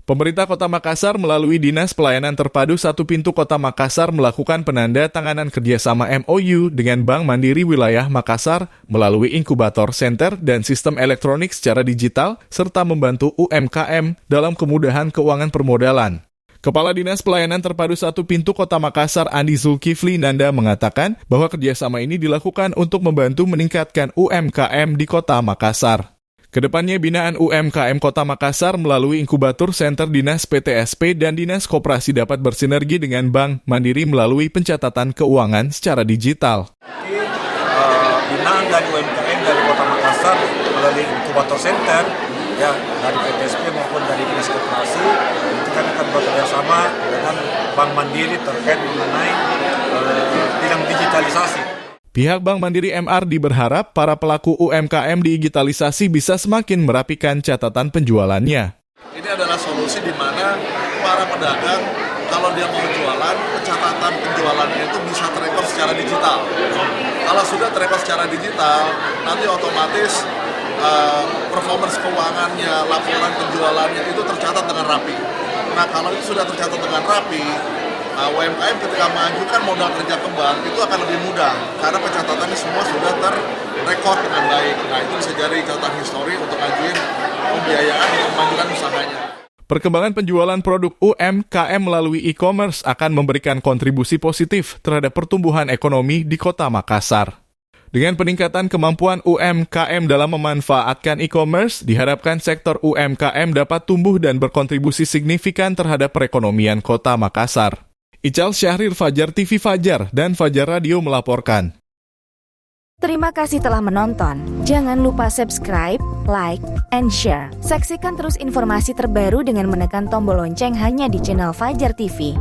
Pemerintah Kota Makassar melalui Dinas Pelayanan Terpadu Satu Pintu Kota Makassar melakukan penandatanganan kerjasama MOU dengan Bank Mandiri Wilayah Makassar melalui inkubator center dan sistem elektronik secara digital serta membantu UMKM dalam kemudahan keuangan permodalan. Kepala Dinas Pelayanan Terpadu Satu Pintu Kota Makassar Andi Zulkifli Nanda mengatakan bahwa kerjasama ini dilakukan untuk membantu meningkatkan UMKM di Kota Makassar. Kedepannya binaan UMKM Kota Makassar melalui inkubator center Dinas PTSP dan Dinas Koperasi dapat bersinergi dengan Bank Mandiri melalui pencatatan keuangan secara digital. Binaan dari UMKM dari Kota Makassar melalui inkubator center ya dari PTSP maupun dari Dinas Koperasi itu kami akan bekerja sama dengan Bank Mandiri terkait mengenai bidang digitalisasi. Pihak Bank Mandiri MRD berharap para pelaku UMKM digitalisasi bisa semakin merapikan catatan penjualannya. Ini adalah solusi di mana para pedagang kalau dia mau jualan, pencatatan penjualannya itu bisa terekor secara digital. Kalau sudah terekor secara digital, nanti otomatis performance keuangannya, laporan penjualannya itu tercatat dengan rapi. Nah kalau itu sudah tercatat dengan rapi, UMKM ketika mengajukan modal kerja ke bank itu akan lebih mudah karena pencatatannya semua sudah terrekod dengan baik. Nah itu bisa jadi catatan histori untuk ngajuin pembiayaan untuk memajukan usahanya. Perkembangan penjualan produk UMKM melalui e-commerce akan memberikan kontribusi positif terhadap pertumbuhan ekonomi di Kota Makassar. Dengan peningkatan kemampuan UMKM dalam memanfaatkan e-commerce, diharapkan sektor UMKM dapat tumbuh dan berkontribusi signifikan terhadap perekonomian Kota Makassar. Ical Syahrir, Fajar TV Fajar dan Fajar Radio melaporkan. Terima kasih telah menonton. Jangan lupa subscribe, like, and share. Saksikan terus informasi terbaru dengan menekan tombol lonceng hanya di channel Fajar TV.